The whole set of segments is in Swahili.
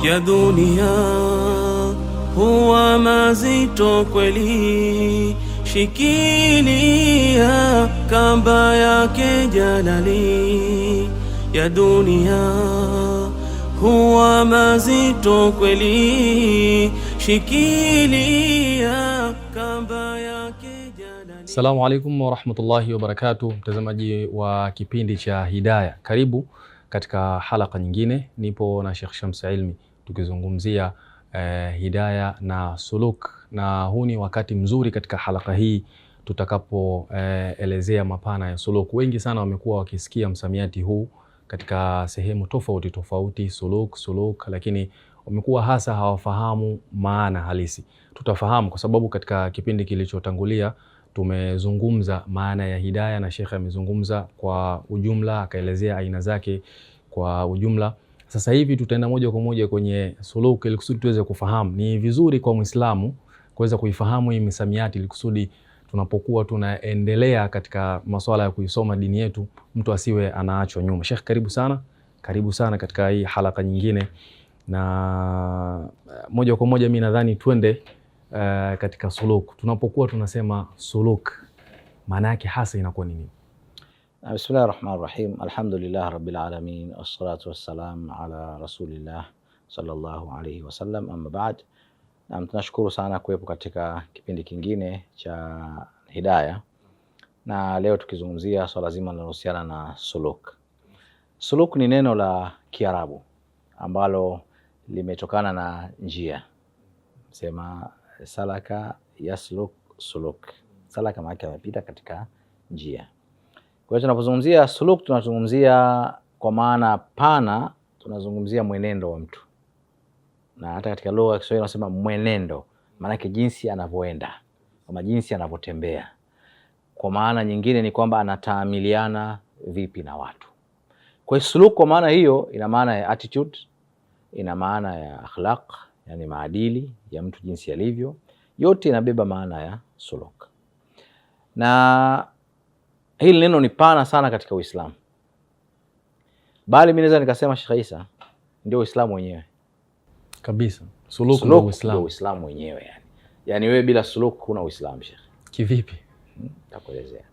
Ya dunia huwa mazito kweli, shikilia kamba yake jalali. Ya dunia huwa mazito kweli, shikilia kamba yake jalali. Assalamu alaikum wa rahmatullahi wa barakatuh, mtazamaji wa kipindi cha Hidayah. Karibu katika halaka nyingine. Nipo na Sheikh Shamsu Ilmi tukizungumzia hidayah na suluk, na huu ni wakati mzuri katika halaka hii tutakapoelezea mapana ya suluk. Wengi sana wamekuwa wakisikia msamiati huu katika sehemu tofauti tofauti, suluk, lakini wamekuwa hasa hawafahamu maana halisi. Tutafahamu kwa sababu katika kipindi kilichotangulia tumezungumza maana ya hidayah na Sheikh amezungumza kwa ujumla, akaelezea aina zake kwa ujumla. Sasa hivi tutaenda moja kwa moja kwenye suluk ili kusudi tuweze kufahamu. Ni vizuri kwa Muislamu kuweza kuifahamu hii misamiati ili kusudi tunapokuwa tunaendelea katika masuala ya kuisoma dini yetu mtu asiwe anaachwa nyuma. Sheikh, karibu sana katika hii halaka nyingine, na moja kwa moja mimi nadhani twende katika suluk. Tunapokuwa tunasema suluk, maana yake hasa inakuwa nini? Bismillahirrahmanirrahim. Alhamdulillah rabbil alamin, wassalatu wassalam ala rasulillah sallallahu alayhi wasallam, amma ba'd. Na tunashukuru sana kuwepo katika kipindi kingine cha Hidayah, na leo tukizungumzia swala zima linalohusiana na suluk. Suluk ni neno la Kiarabu ambalo limetokana na njia. Sema salaka yasluk suluk. Salaka maana yake amepita katika njia. Kwa hiyo tunapozungumzia suluk tunazungumzia kwa maana pana, tunazungumzia mwenendo wa mtu. Na hata katika lugha ya Kiswahili wanasema mwenendo, maana yake jinsi anavyoenda, kama jinsi anavyotembea. Kwa maana nyingine ni kwamba anataamiliana vipi na watu. Kwa hiyo suluk kwa maana hiyo ina maana ya attitude, ina maana ya akhlaq, yani maadili ya mtu jinsi alivyo. Yote inabeba maana ya suluk. Na hili neno ni pana sana katika Uislamu. Bali mimi naweza nikasema Sheikh Isa ndio Uislamu wenyewe. Kabisa. Suluk ndio Uislamu. Uislamu wenyewe yani. Yaani wewe bila suluk huna Uislamu, Sheikh. Kivipi? Nitakuelezea.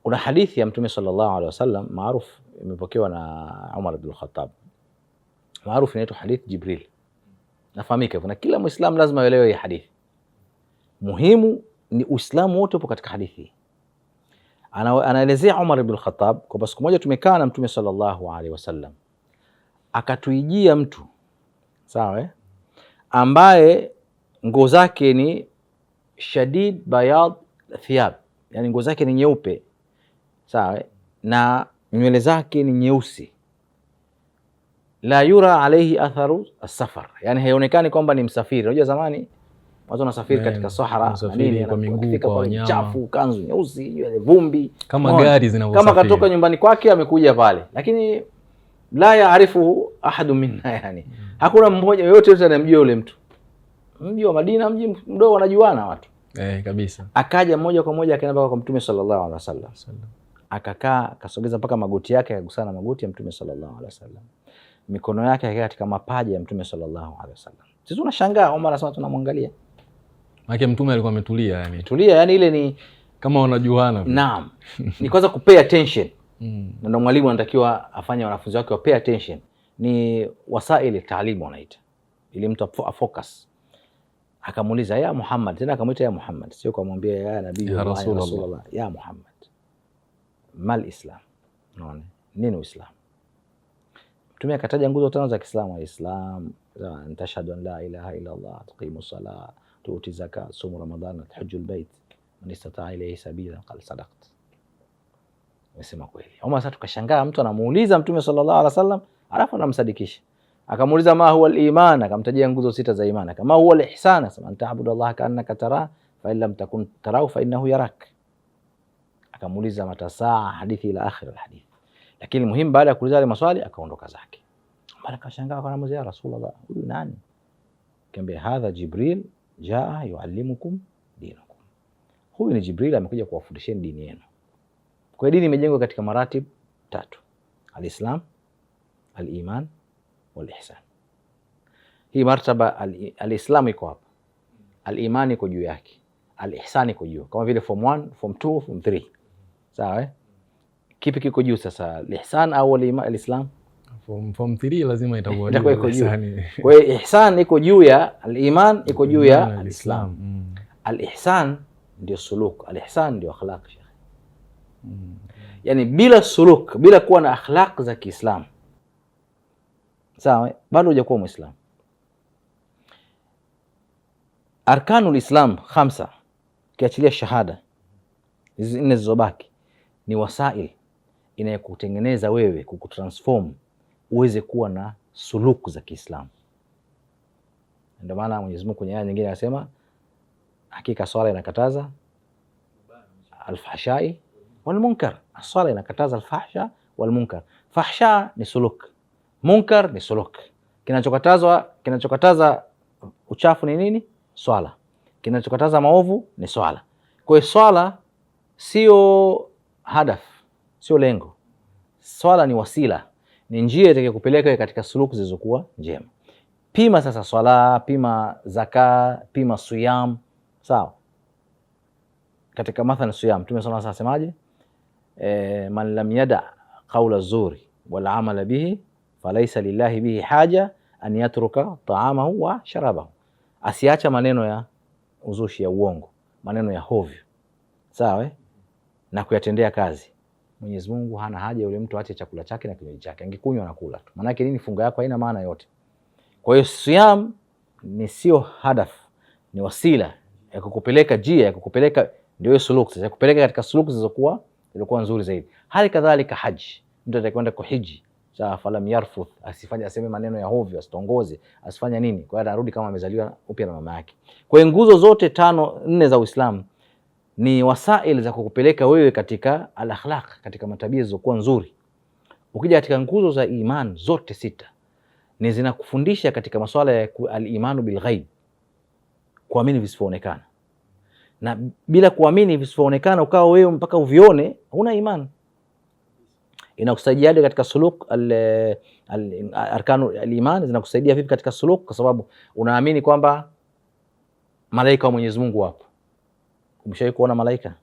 Kuna hadithi ya Mtume sallallahu alaihi wasallam maarufu, imepokewa na Umar ibn al-Khattab. Maarufu inaitwa hadith Jibril. Nafahamika hivyo na kila Muislamu lazima aelewe hii hadithi. Muhimu ni Uislamu wote upo katika hadithi. Anaelezea Umar ibn al-Khattab kwamba siku moja tumekaa na Mtume sallallahu alaihi wasallam, akatuijia mtu sawa, ambaye nguo zake ni shadid bayad thiyab, yani nguo zake ni nyeupe sawa, na nywele zake ni nyeusi. La yura alayhi atharu as-safar, yani haionekani kwamba ni msafiri. Unajua zamani watu wanasafiri katika Sahara na nini, kwa miguu, kwa wanyama, chafu, kanzu nyeusi, nywele vumbi, kama gari zinavyosafiri, kama katoka nyumbani kwake amekuja pale, lakini la yaarifu ahadu minna, yani hakuna mmoja yote anamjua yule mtu. Mji wa Madina, mji mdogo, wanajuana watu kabisa. Akaja moja kwa moja akaenda kwa Mtume sallallahu alaihi wasallam, akakaa akasogeza mpaka magoti yake, akagusana magoti ya Mtume sallallahu alaihi wasallam, mikono yake akakaa katika mapaja ya Mtume sallallahu alaihi wasallam. Sisi tunashangaa, Umar anasema tunamwangalia. Maana Mtume alikuwa ametulia, yani ile ni kama wanajuana. Naam. Ni kwanza kupay attention. Na ndio mwalimu anatakiwa afanye wanafunzi wake wa pay attention. Ni wasaili taalimu wanaita, ili mtu focus. Akamuuliza ya Muhammad, tena akamuita ya Muhammad, sio kumwambia ya nabii ya Rasulullah, ya Muhammad. Mal Islam. Unaona? Nini Uislamu? Mtume akataja nguzo 5 za Kiislamu. Islam, antashhadu an la ilaha illa Allah, tuqimu salat, tuuti zakat, sumu Ramadhan, tahujjul bait, man istata'a ilayhi sabila, qal sadaqta. Amesema kweli. Umar sasa tukashangaa, mtu anamuuliza Mtume sallallahu alaihi wasallam alafu anamsadikisha. Akamuuliza ma huwa al-iman, akamtajia nguzo 6 za imani. Kama huwa al-ihsan, sema anta'budu Allah ka'annaka tara fa in lam takun tarahu fa innahu yarak. Akamuuliza matasaa, hadithi ila akhir al-hadith. Lakini muhimu, baada ya kuuliza ile maswali akaondoka zake. Umar akashangaa, akanamuuliza ya Rasulullah, huyu nani? Akamwambia hadha Jibril jaa yuallimukum dinakum. Huyu ni Jibril amekuja kuwafundisheni dini yenu. Kwa dini imejengwa katika maratib 3: al-Islam, al-Iman, wal ihsan. Hii martaba al-Islam iko hapa, al-iman iko juu yake, al-ihsan iko juu, kama vile form 1, form 2, form 3. Sawa Kipi kiko juu sasa, al-ihsan au al-Islam? Form 3 lazima itakuwa ihsan. Kwa hiyo ihsan iko juu ya al-iman, iko juu ya al-Islam. Al-ihsan ndio suluk, al-ihsan ndio akhlaq Sheikh. Yani bila suluk, bila kuwa na akhlaq za Kiislamu, sawa, bado hujakuwa Muislamu. Arkanul Islam 5 kiachilia shahada, hizi 4 zilizobaki ni wasail inayokutengeneza wewe, kukutransform uweze kuwa na suluku za Kiislamu. Ndio maana Mwenyezi Mungu kwenye aya nyingine anasema hakika swala inakataza al-fahshai wal munkar. Swala inakataza al-fahsha wal munkar. Fahsha ni suluk, munkar ni suluk. Kinachokataza uchafu ni nini? Swala. Kinachokataza maovu ni swala. Kwa hiyo swala sio hadaf, sio lengo. Swala ni wasila, ni njia itakayokupeleka katika suluku zilizokuwa njema. Pima sasa swala, pima zaka, pima siyam, sawa. Katika mathalan siyam, Mtume sallallahu alayhi wasallam asemaje? Man lam yada qawla zuri wal amala bihi falaysa lillahi bihi haja an yatruka ta'amahu wa sharabahu. Asiacha maneno ya uzushi, ya uongo, maneno ya hovyo, sawa, na kuyatendea kazi. Mwenyezi Mungu hana haja yule mtu aache chakula chake na kinywaji chake, angekunywa na kula tu. Maana yake nini? Funga yako haina maana yote. Kwa hiyo siyam ni sio hadaf, ni wasila ya kukupeleka njia, ya kukupeleka ndio suluku, ya kukupeleka katika suluku zilizokuwa nzuri zaidi. Hali kadhalika haji, mtu atakwenda kuhiji, sawa, falam yarfuth, asifanye, aseme maneno ya hovyo, asitongoze, asifanye nini, kwa hiyo anarudi kama amezaliwa upya na mama yake. Kwa hiyo nguzo zote 4 za Uislamu ni wasail za kukupeleka wewe katika al-akhlaq, katika matabia zilizokuwa nzuri. Ukija katika nguzo za iman zote 6 ni zinakufundisha katika masuala ya al-imanu bil ghaib, kuamini visivyoonekana. Na bila kuamini visivyoonekana ukawa wewe mpaka uvione, huna iman. Inakusaidia katika suluk arkanu al-iman, zinakusaidia vipi katika suluk? Kwa sababu unaamini kwamba malaika wa Mwenyezi Mungu wapo. Umeshawahi kuona malaika?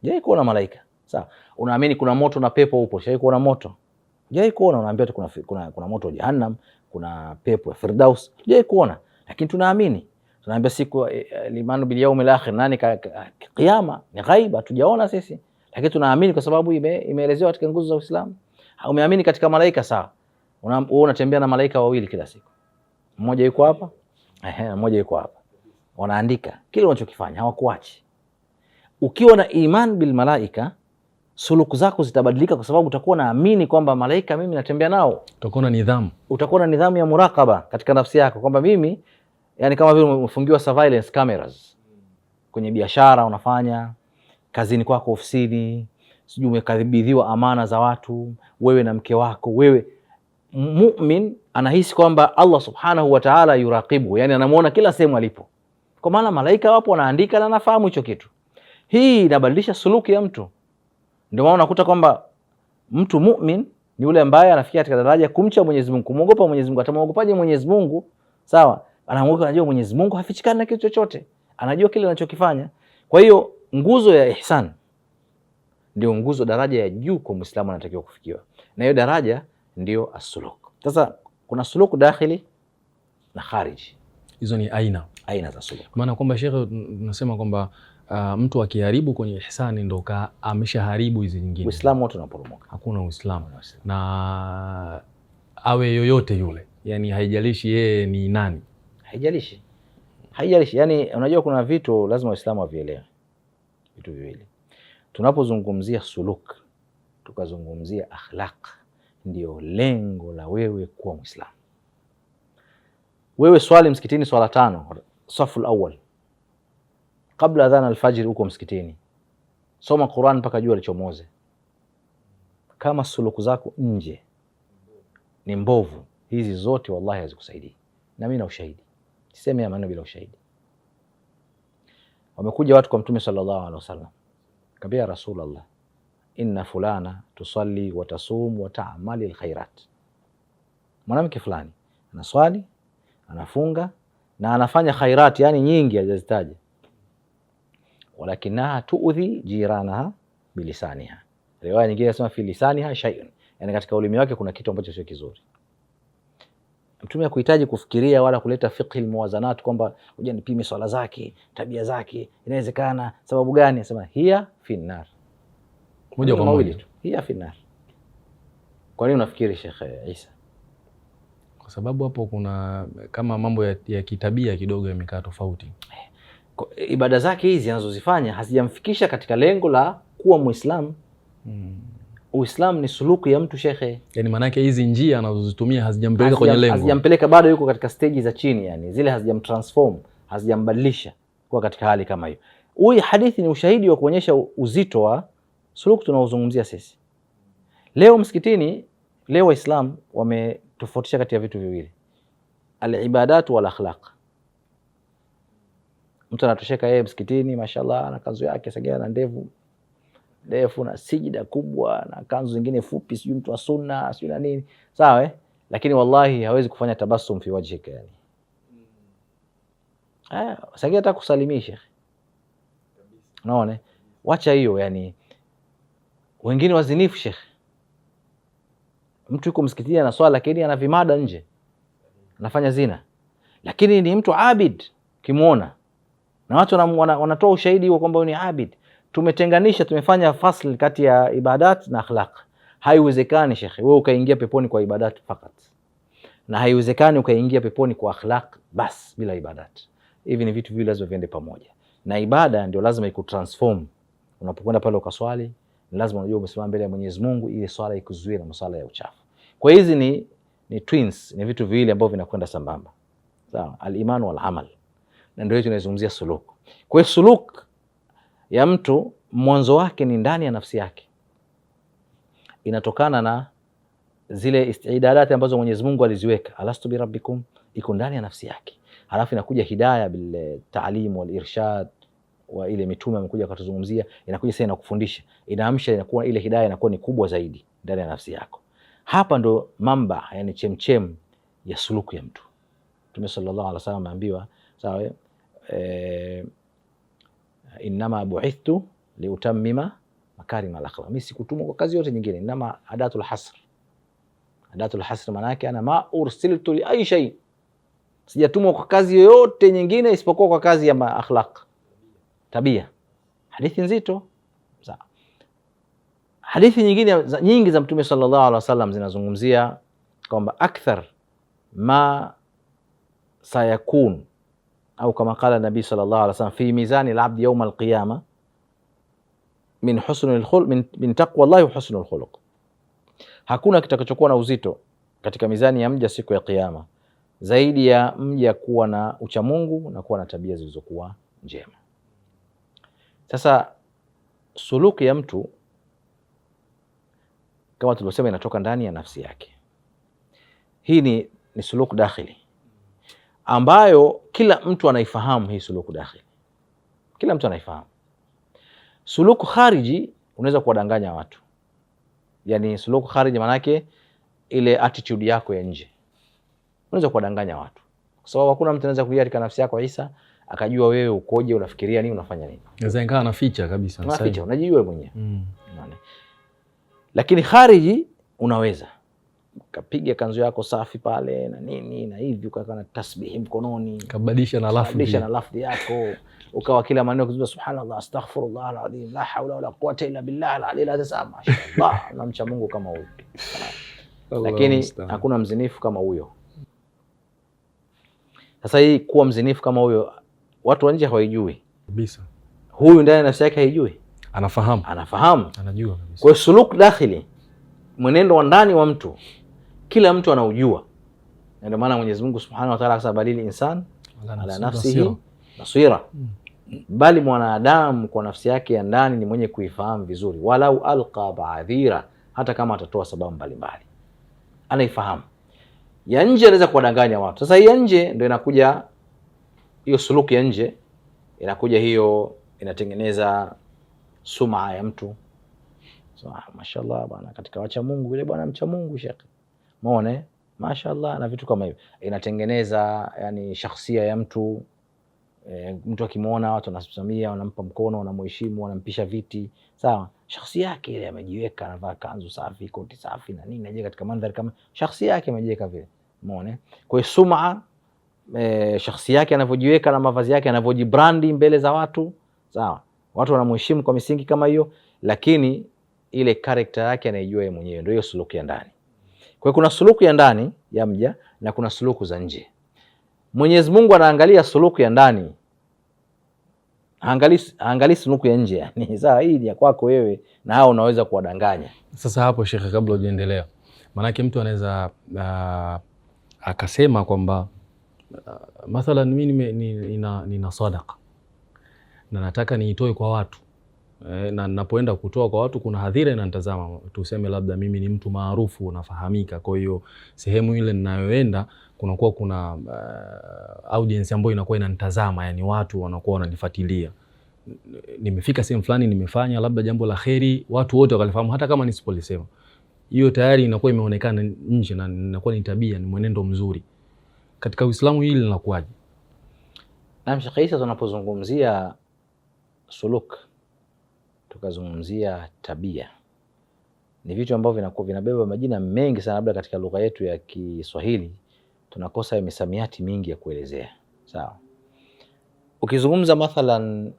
Jai kuona malaika. Sawa. Unaamini kuna moto na pepo upo. Ushawahi kuona moto? Jai kuona. Unaambia kuna moto wa Jahannam, kuna pepo ya Firdaus. Jai kuona. Lakini tunaamini. Tunaambia siku limanu bil yawmil akhir, nani kiyama ni ghaiba, tujaona sisi. Lakini tunaamini kwa sababu imeelezewa katika nguzo za Uislamu. Umeamini katika malaika, sawa. Wewe unatembea na malaika wawili kila siku. Mmoja yuko hapa, mmoja yuko hapa. Wanaandika kile unachokifanya, hawakuachi. Ukiwa na iman bil malaika, suluku zako zitabadilika, kwa sababu utakuwa naamini kwamba malaika mimi natembea nao. Utakuwa na nidhamu ya muraqaba katika nafsi yako, kwamba mimi, yani kama vile umefungiwa surveillance cameras kwenye biashara unafanya, kazini kwako, ofisini, sijui umekabidhiwa amana za watu, wewe na mke wako. Wewe mu'min anahisi kwamba Allah subhanahu wa ta'ala yuraqibu, yani anamuona kila sehemu alipo, kwa maana malaika wapo wanaandika na anafahamu hicho kitu. Hii inabadilisha suluki ya mtu. Ndio maana unakuta kwamba mtu mu'min ni yule ambaye anafikia katika daraja kumcha Mwenyezi Mungu, kumuogopa Mwenyezi Mungu. Atamwogopaje Mwenyezi Mungu? Sawa, anamuogopa, anajua Mwenyezi Mungu hafichikani na kitu chochote, anajua kile anachokifanya. Kwa hiyo nguzo ya ihsan ndio nguzo, daraja ya juu kwa Muislamu anatakiwa kufikiwa, na hiyo daraja ndio as-suluk. Sasa kuna suluku dakhili na khariji. Hizo ni aina za suluk. Maana kwamba Sheikh tunasema kwamba mtu akiharibu kwenye ihsani ndo ameshaharibu hizi nyingine. Uislamu wote unaporomoka. Hakuna Uislamu. Na awe yoyote yule, yani haijalishi yeye ni nani, haijalishi. Yani unajua kuna vitu lazima Waislamu wavielewe, vitu viwili. Tunapozungumzia suluk, tukazungumzia akhlaq, ndio lengo la wewe kuwa Muislamu. Wewe swali msikitini swala 5, safu al-awwal, kabla adhan al-fajr, uko msikitini, soma Qur'an mpaka jua lichomoze. Kama suluku zako nje ni mbovu, hizi zote wallahi hazikusaidii, na mimi na ushahidi, sisemi ya maneno bila ushahidi. Wamekuja watu kwa Mtume sallallahu alaihi wasallam, kabia Rasulullah, inna fulana tusalli wa tasum wa ta'mali al-khairat. Mwanamke fulani anaswali, anafunga na anafanya khairat, yani nyingi hajazitaja. Walakinaha tuudhi jiranaha bilisaniha. Riwaya nyingine inasema fi lisaniha shay'un, yani katika ulimi wake kuna kitu ambacho sio kizuri. Mtume hakuhitaji kufikiria wala kuleta fiqhi almuwazanat kwamba ngoja nipime swala zake, tabia zake, inawezekana sababu gani? Anasema hiya fi nar, moja kwa moja hiya fi nar. Kwa nini unafikiri Sheikh Isa? Kwa sababu hapo kuna kama mambo ya kitabia kidogo yamekaa tofauti. Ibada zake hizi anazozifanya hazijamfikisha katika lengo la kuwa Muislamu. Uislamu ni suluku ya mtu Shekhe. Yani maana yake hizi njia anazozitumia hazijampeleka kwenye lengo. Hazijampeleka, bado yuko katika stage za chini, yani zile hazijamtransform, hazijambadilisha kuwa katika hali kama hiyo. Hii hadithi ni ushahidi wa kuonyesha uzito wa suluku tunaozungumzia sisi. Leo msikitini, leo Waislamu wametofautisha kati ya vitu viwili. Al-ibadat wal akhlaq. Mtu anatosheka yeye msikitini, mashallah, na kanzu yake sagea na ndevu na sijida kubwa na kanzu zingine fupi, sijui mtu wa sunna, sijui na nini. Sawa lakini wallahi hawezi kufanya tabassum fi wajhika yani. Sagea hata kusalimisha. Unaona? Wacha hiyo yani. Wengine wazinifu Sheikh. Mtu yuko msikitini ana swala lakini ana vimada nje. Anafanya zina. Lakini ni mtu abid kimuona. Na watu wanatoa ushahidi huo kwamba ni abid. Tumetenganisha, tumefanya fasl kati ya ibadat na akhlaq. Haiwezekani Sheikh wewe ukaingia peponi kwa ibadat fakat, na haiwezekani ukaingia peponi kwa akhlaq bas bila ibadat. Hivi ni vitu viwili lazima viende pamoja, na ibada ndio lazima ikutransform. Unapokwenda pale ukaswali, ni lazima unajua umesimama mbele ya Mwenyezi Mungu, ili swala ikuzuie na masuala ya uchafu. Kwa hizi ni twins, ni vitu viwili ambavyo vinakwenda sambamba. Sawa, al-iman wal amal. Na ndio hiyo tunazungumzia suluk. Kwa hiyo suluk ya mtu mwanzo wake ni ndani ya nafsi yake, inatokana na zile istidadati ambazo Mwenyezi Mungu aliziweka. Alastu bi rabbikum, iko ndani ya nafsi yake. Halafu inakuja hidayah bil ta'lim wal irshad, wa ile mitume amekuja kutuzungumzia, inakuja sasa inakufundisha, inaamsha, inakuwa ile hidayah inakuwa ni kubwa zaidi ndani ya nafsi yako. Hapa ndo mamba, yani chemchem ya suluku ya mtu. Mtume sallallahu alaihi wasallam ameambiwa, sawa, innama bu'ithtu liutammima makarim al-akhlaq, mimi sikutumwa kwa kazi yote nyingine. Innama adatul hasr, adatul hasr maana yake ana ma ursiltu li ay shay, sijatumwa kwa kazi yoyote nyingine isipokuwa kwa kazi ya akhlaq, tabia. Hadithi nzito. Sawa. Hadithi nyingine nyingi za Mtume sallallahu alaihi wasallam zinazungumzia kwamba akthar ma sayakun au kama qala Nabii sallallahu alaihi wasallam fi mizani al-abd yawm al-qiyama min husnul khuluq min taqwa Allah wa husnul khuluq, hakuna kitakachokuwa na uzito katika mizani ya mja siku ya kiyama zaidi ya mja kuwa na uchamungu na kuwa na tabia zilizokuwa njema. Sasa suluki ya mtu kama tulivyosema inatoka ndani ya nafsi yake. Hii ni suluku dakhili ambayo kila mtu anaifahamu. Hii suluku dakhili kila mtu anaifahamu. Suluku khariji unaweza kuwadanganya watu. Yani suluku khariji manake ile attitude yako ya nje, unaweza kuwadanganya watu kwa sababu hakuna mtu anaweza kuingia katika nafsi yako Isa akajua wewe ukoje, unafikiria nini, unafanya nini. Inaweza ingawa anaficha kabisa, unaficha, unajijua mwenyewe. Lakini khariji unaweza ukapiga kanzu yako safi pale na nini na hivi, ukawa na tasbihi mkononi, kabadilisha na lafdhi yako, ukawa kila maneno kuzungumza subhanallah, astaghfirullah alazim, la hawla wala quwwata illa billah alali azam, mashaallah, namcha Mungu kama huyo. Lakini hakuna mzinifu kama huyo. Sasa hii kuwa mzinifu kama huyo watu wa nje hawajui kabisa, huyu ndani ya nafsi yake haijui. Anafahamu, anajua kabisa. Kwa suluk dakhili, mwenendo wa ndani wa mtu, kila mtu anaujua. Ndio maana Mwenyezi Mungu Subhanahu wa Ta'ala akasema balil insan ala nafsihi basira, bali mwanadamu kwa nafsi yake ya ndani ni mwenye kuifahamu vizuri. Walau alqa ba'dhira, hata kama atatoa sababu mbalimbali anaifahamu. Ya nje anaweza kuwadanganya watu. Sasa ya nje ndio inakuja hiyo suluku ya nje, inakuja hiyo inatengeneza suma ya mtu. So, mashallah bwana, katika wacha Mungu yule bwana mcha Mungu Sheikh. Muone mashaallah, na vitu kama hivyo. Inatengeneza yani shakhsia ya mtu. Mtu akimuona watu wanasimamia, wanampa mkono, wanamheshimu, wanampisha viti, sawa. Shakhsia yake ile amejiweka, anavaa kanzu safi, koti safi na nini, anaje katika mandhari kama shakhsia yake amejiweka vile, umeona. Kwa hiyo sum'a, shakhsia yake anavyojiweka na mavazi yake, anavyojibrandi mbele za watu, sawa, watu wanamheshimu kwa misingi kama hiyo, lakini ile character yake anaijua yeye mwenyewe, ndio hiyo suluku ya ndani. Kwa hiyo kuna suluku ya ndani ya mja na kuna suluku za nje. Mwenyezi Mungu anaangalia suluku ya ndani, angalia suluku ya nje. Yani sawa, hii ni ya kwako wewe na hao unaweza kuwadanganya. Sasa hapo Sheikh, kabla hujaendelea, maanake mtu anaweza akasema kwamba mathalan mimi nina sadaqa na nataka niitoe kwa watu, na ninapoenda kutoa kwa watu kuna hadhira inanitazama, tuseme labda mimi ni mtu maarufu unafahamika, kwa hiyo sehemu ile ninayoenda kunakuwa kuna audience ambayo inakuwa inanitazama, yani watu wanakuwa wananifuatilia. Nimefika sehemu fulani, nimefanya labda jambo la kheri, watu wote wakalifahamu hata kama nisipolisema, hiyo tayari inakuwa imeonekana nje na inakuwa ni tabia, ni mwenendo mzuri. Katika Uislamu hili linakuwaje? Na Sheikh Isa, tunapozungumzia suluk, tukazungumzia tabia, ni vitu ambavyo vinakuwa vinabeba majina mengi sana. Labda katika lugha yetu ya Kiswahili tunakosa misamiati mingi ya kuelezea, sawa. Ukizungumza mathalan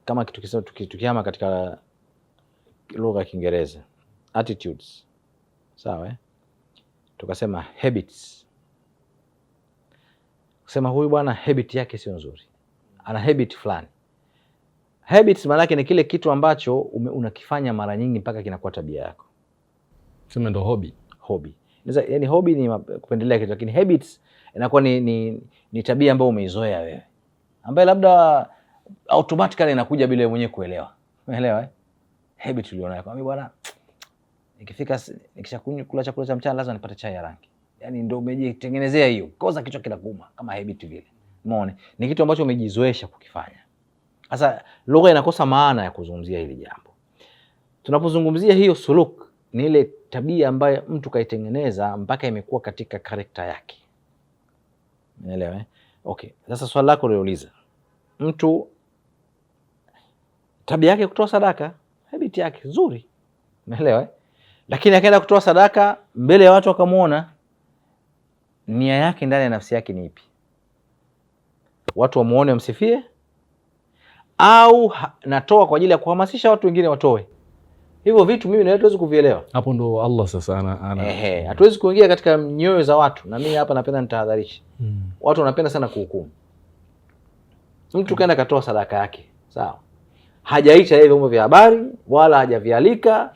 kama tukihama katika lugha ya Kiingereza, attitudes, sawa, tukasema habits, kusema huyu bwana habit yake sio nzuri, ana habit fulani. Habits maana yake ni kile kitu ambacho unakifanya mara nyingi mpaka kinakuwa tabia yako. Sema ndo hobby. Yani hobby ni kupendelea kitu, lakini habits inakuwa ni tabia ambayo umeizoea wewe, ambayo labda automatically inakuja bila mwenyewe kuelewa. Umeelewa Habit ulionayo kwa mimi bwana, nikishakula chakula cha mchana lazima nipate chai ya rangi. Yani ndio umejitengenezea hiyo. Koza kichwa kinakuuma kama habit vile. Umeona? Ni kitu ambacho umejizoesha kukifanya. Sasa lugha inakosa maana ya kuzungumzia hili jambo. Tunapozungumzia hiyo suluk, ni ile tabia ambayo mtu kaitengeneza mpaka imekuwa katika karakta yake. Umeelewa? Okay. Sasa swali lako uliouliza, mtu tabia yake kutoa sadaka, habit yake nzuri. Umeelewa? Lakini akaenda kutoa sadaka mbele ya watu wakamuona, nia yake ndani ya nafsi yake ni ipi? Watu wamuone wamsifie, au natoa kwa ajili ya kuhamasisha watu wengine watoe? Hivyo vitu mimi na wewe hatuwezi kuvielewa. Hapo ndo Allah sasa hatuwezi kuingia katika nyoyo za watu. Na mimi hapa napenda nitahadharisha. Watu wanapenda sana kuhukumu. Mtu kaenda katoa sadaka yake, sawa, hajaita yeye vyombo vya habari wala hajavialika,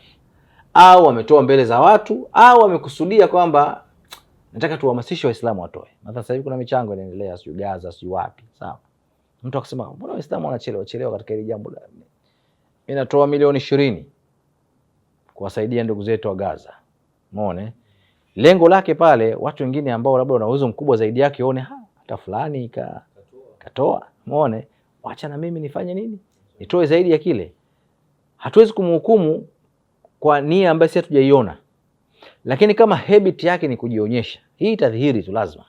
au ametoa mbele za watu, au amekusudia kwamba nataka tuhamasishe Waislamu watoe. Mathalan sasa hivi kuna michango inaendelea, sio Gaza, sio wapi, sawa. Mtu akasema mbona Waislamu wanachelewa katika hili jambo? Mimi natoa milioni 20 kuwasaidia ndugu zetu wa Gaza. Umeona? Lengo lake pale watu wengine ambao labda wana uwezo mkubwa zaidi yake waone hata fulani katoa. Umeona? Wacha na mimi nifanye nini? Nitoe zaidi ya kile. Hatuwezi kumhukumu kwa nia ambayo sisi hatujaiona. Lakini kama habit yake ni kujionyesha, hii itadhihiri tu lazima.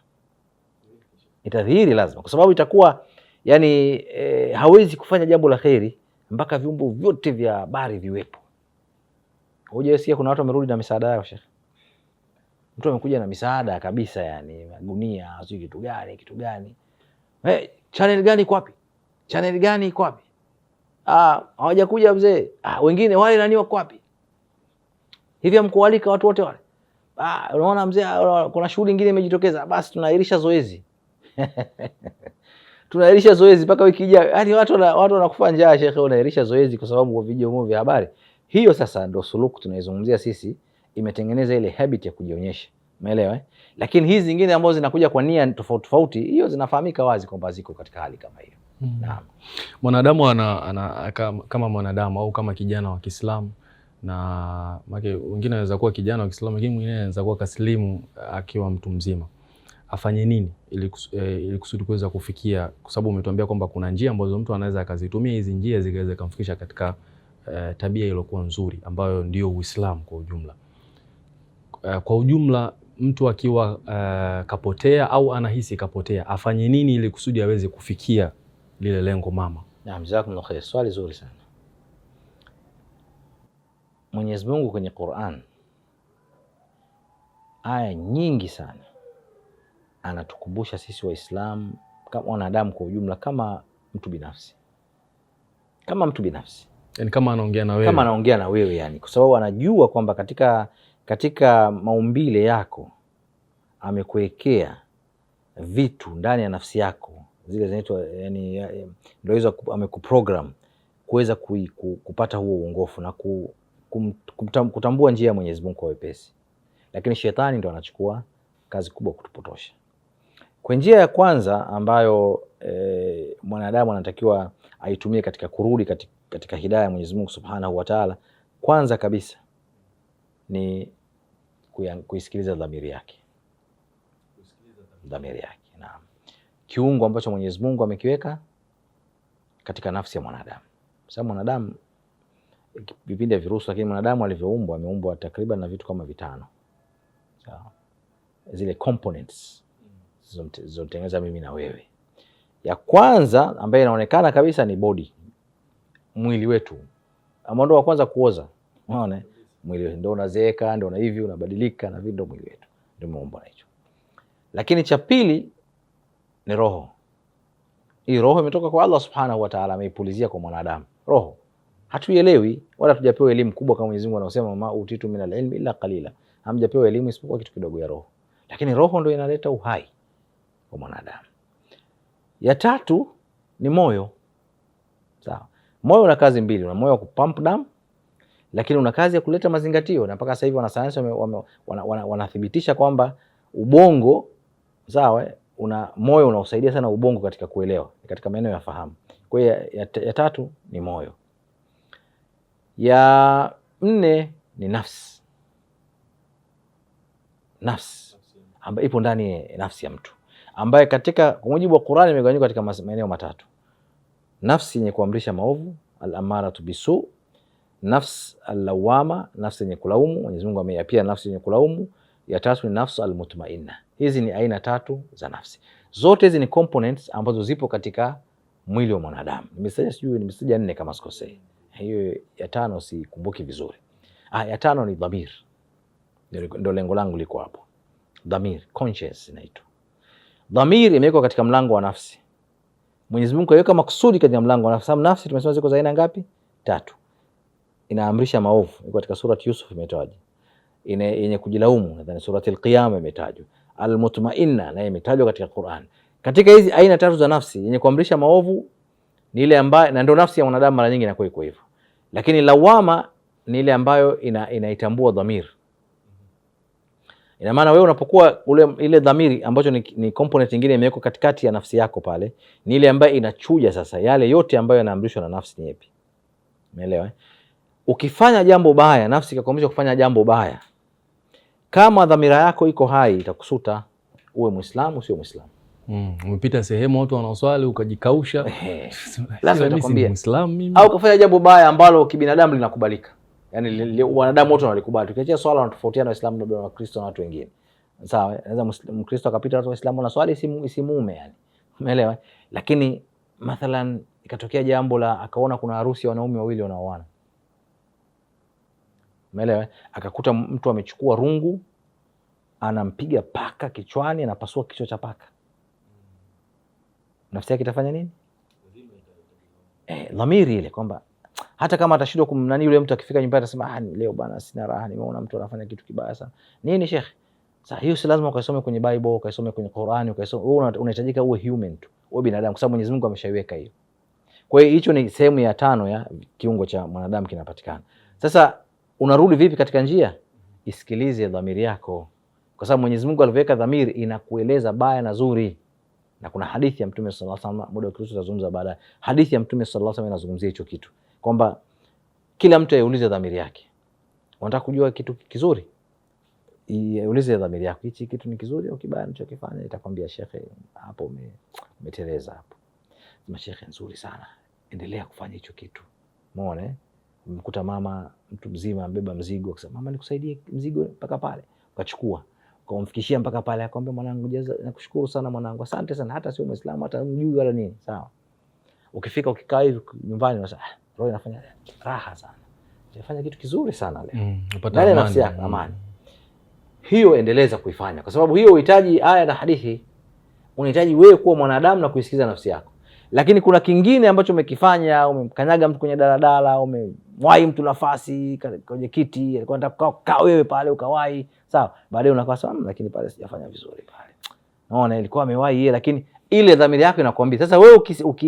Itadhihiri lazima, kwa sababu itakuwa yani hawezi kufanya jambo la kheri mpaka vyombo vyote vya habari viwepo. Hujasikia kuna watu wamerudi na misaada yao, Sheikh? Mtu amekuja na misaada kabisa, yani magunia, sio kitu gani. Channel gani iko wapi? Channel gani iko wapi? Hawajakuja mzee. Wengine wale nani wako wapi? Hivi amkualika watu wote wale? Unaona mzee, kuna shughuli nyingine imejitokeza, basi tunaahirisha zoezi. Tunaahirisha zoezi mpaka wiki ijayo. Yaani watu wanakufa njaa, Sheikh, unaahirisha zoezi kwa sababu wa video vya habari. Hiyo sasa ndio suluku tunaizungumzia sisi, imetengeneza ile habit ya kujionyesha. Umeelewa? Lakini hizi zingine ambazo zinakuja kwa nia tofauti tofauti, hiyo zinafahamika wazi kwamba ziko katika hali kama hiyo. Naam. Mwanadamu kama mwanadamu au kama kijana wa Kiislamu, na wengine anaweza kuwa kijana wa Kiislamu lakini mwingine anaweza kuwa kaslimu akiwa mtu mzima, afanye nini ili kusudi kuweza kufikia? Kwa sababu umetuambia kwamba kuna njia ambazo mtu anaweza akazitumia, hizi njia zikaweza kumfikisha katika tabia iliyokuwa nzuri ambayo ndio Uislamu kwa ujumla. Kwa ujumla mtu akiwa kapotea au anahisi kapotea afanye nini ili kusudi aweze kufikia lile lengo mama? Naam, jazakumullahu khair. Swali zuri sana. Mwenyezi Mungu kwenye Qur'an aya nyingi sana anatukumbusha sisi Waislamu kama wanadamu kwa ujumla, kama mtu binafsi, yani kama anaongea na wewe, yani, kwa sababu anajua kwamba katika maumbile yako amekuwekea vitu ndani ya nafsi yako, zile zinaitwa yani, ndio hizo amekuprogram kuweza kupata huo uongofu na kutambua njia ya Mwenyezi Mungu kwa wepesi, lakini shetani ndio anachukua kazi kubwa kutupotosha. Kwa njia ya kwanza ambayo mwanadamu anatakiwa aitumie katika kurudi katika hidayah ya Mwenyezi Mungu Subhanahu wa Ta'ala, kwanza kabisa ni kuisikiliza dhamiri yake. Naam. Kiungo ambacho Mwenyezi Mungu amekiweka katika nafsi ya mwanadamu. Sababu mwanadamu vipindi vya virusi, lakini mwanadamu alivyoumbwa ameumbwa takriban na vitu kama 5. Sawa. Zile components zilizotengeneza mimi na wewe. Ya kwanza ambayo inaonekana kabisa ni body, mwili wetu. Ambao ndio wa kwanza kuoza. Unaona? Mwili wetu ndio unazeeka, ndio na hivi unabadilika na vitu, ndio mwili wetu. Ndio umeumbwa na hicho. Lakini cha pili ni roho. Hii roho imetoka kwa Allah Subhanahu wa Ta'ala, ameipulizia kwa mwanadamu. Roho hatuielewi wala tujapewa elimu kubwa kama Mwenyezi Mungu anasema ma utitu min al-ilmi illa qalila. Hamjapewa elimu isipokuwa kitu kidogo ya roho. Lakini roho ndio inaleta uhai kwa mwanadamu. Ya tatu ni moyo. Sawa. Moyo una kazi mbili, una moyo wa kupump damu, lakini una kazi ya kuleta mazingatio, na mpaka sasa hivi wanasayansi wanathibitisha kwamba ubongo, sawa, moyo unaosaidia sana ubongo katika kuelewa, katika maeneo ya fahamu. Kwa hiyo ya tatu ni moyo. Ya nne ni nafsi. Nafsi ambayo ipo ndani ya nafsi ya mtu, ambaye kwa mujibu wa Qur'ani imegawanyika katika maeneo matatu. Nafsi yenye kuamrisha maovu, al-amaratu bisu, nafsi al-lawama, nafsi yenye kulaumu, Mwenyezi Mungu ameyapia nafsi yenye kulaumu. Ya tatu ni nafsi al-mutmainna. Hizi ni aina tatu za nafsi. Zote hizi ni components ambazo zipo katika mwili wa mwanadamu. Nimesema 4 kama sikosei. Hiyo ya 5 sikumbuki vizuri. Ya 5 ni dhamir. Ndio lengo langu liko hapo. Dhamir, conscience inaitwa. Dhamir imewekwa katika mlango wa nafsi. Mwenyezi Mungu kaweka makusudi katika mlango wa nafsi. Sababu nafsi tumesema ziko za aina ngapi? 3. Inaamrisha maovu, iko katika surati Yusuf imetajwa. Yenye kujilaumu, nadhani surati Al-Qiyama imetajwa. Al-mutmainna nayo imetajwa katika Qur'an. Katika hizi aina 3 za nafsi, yenye kuamrisha maovu ni ile ambayo, na ndio nafsi ya mwanadamu mara nyingi inakuwa iko hivyo. Lakini lawama ni ile ambayo inaitambua dhamir. Ina maana wewe unapokuwa ile dhamiri ambacho ni component nyingine imewekwa katikati ya nafsi yako pale, ni ile ambayo inachuja sasa yale yote ambayo yanaamrishwa na nafsi ni yapi. Umeelewa? Ukifanya jambo baya, nafsi ikakuamrisha kufanya jambo baya, kama dhamira yako iko hai itakusuta, uwe Muislamu sio Muislamu. Umepita sehemu watu wanaoswali ukajikausha, lazima utakwambia Muislamu mimi. Au kufanya jambo baya ambalo kibinadamu linakubalika. Yaani wanadamu wote wanalikubali. Tukiachia swala wanatofautiana Waislamu na Wakristo na watu wengine. Sawa, anaweza Mkristo akapita watu Waislamu na swali isimuume yani. Umeelewa? Lakini mathalan ikatokea jambo la akaona kuna harusi ya wanaume wawili wanaoana. Umeelewa? Akakuta mtu amechukua rungu anampiga paka kichwani, anapasua kichwa cha paka. Nafsi yake itafanya nini? Dhamiri ile kwamba hata kama atashindwa kumnani yule mtu akifika nyumbani atasema leo bana sina raha, nimeona mtu anafanya kitu kibaya sana. Nini Sheikh? Sasa hiyo si lazima ukaisome kwenye Bible, ukaisome kwenye Qur'ani, ukaisome. Wewe unahitajika uwe human tu, uwe binadamu, kwa sababu Mwenyezi Mungu ameshaiweka hiyo. Kwa hiyo hicho ni sehemu ya 5 ya kiungo cha mwanadamu kinapatikana. Sasa unarudi vipi katika njia? Isikilize dhamiri yako, kwa sababu Mwenyezi Mungu alivyoweka dhamiri inakueleza baya na zuri. Na kuna hadithi ya Mtume sallallahu alaihi wasallam, muda wa Kristo tutazungumza baadaye. Hadithi ya Mtume sallallahu alaihi wasallam inazungumzia hicho kitu, kwamba kila mtu aiulize dhamiri yake. Unataka kujua kitu kizuri? Iulize dhamiri yako, hichi kitu ni kizuri au kibaya ninachokifanya? Itakwambia shekhe, hapo umeteleza hapo. Sema shekhe, nzuri sana, endelea kufanya hicho kitu. Umeona? Mkuta mama mtu mzima ambeba mzigo, akasema mama nikusaidie mzigo mpaka pale. Ukachukua. Akamfikishia mpaka pale, akamwambia mwanangu, nakushukuru sana mwanangu, asante sana, hata sio Muislamu hata mjui wala nini, sawa. Ukifika ukikaa hivi nyumbani unasema roho inafanya raha sana, unafanya kitu kizuri sana leo, ndani nafsi yako amani. Hiyo endeleza kuifanya, kwa sababu hiyo uhitaji aya na hadithi, unahitaji wewe kuwa mwanadamu na kuisikiza nafsi yako. Lakini kuna kingine ambacho umekifanya, umemkanyaga mtu kwenye daladala, umemwahi mtu nafasi kwenye kiti, alikuwa anataka kukaa wewe pale ukawahi, sawa, baadaye unakaa sawa, lakini pale sijafanya vizuri pale, naona ilikuwa amewahi yeye, lakini ile dhamiri yako inakwambia. Sasa wewe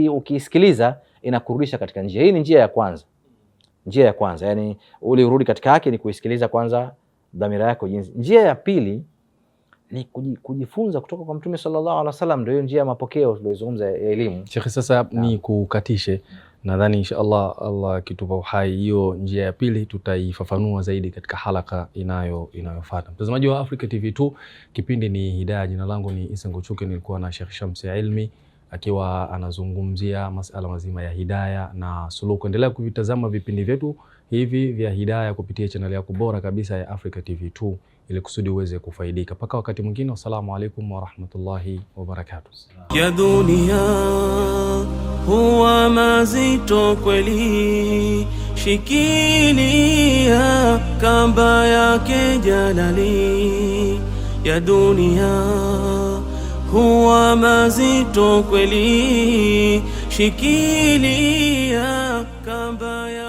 ukisikiliza inakurudisha katika njia hii. Ni njia ya kwanza, njia ya kwanza, yani ule urudi katika haki ni kuisikiliza kwanza dhamira yako jinsi. Njia ya pili ni kujifunza kutoka kwa Mtume sallallahu alaihi wasallam, ndio njia ya mapokeo tuliyozungumza ya elimu. Sheikh, sasa ni kukatishe, nadhani inshallah Allah kitupa uhai, hiyo njia ya pili tutaifafanua zaidi katika halaka inayofuata. Mtazamaji wa Africa TV2, kipindi ni Hidayah. Jina langu ni Isa Ngochuke, nilikuwa na Sheikh Shamsi Ilmi akiwa anazungumzia masuala mazima ya hidayah na suluku. Endelea kuvitazama vipindi vyetu hivi vya hidayah kupitia channel yako bora kabisa ya Africa TV2 ili kusudi uweze kufaidika. Paka wakati mwingine, wassalamu alaikum wa rahmatullahi wa barakatuh. Ya dunia huwa mazito kweli, shikilia kamba yake jalali. Ya dunia huwa mazito kweli, shikilia kamba ya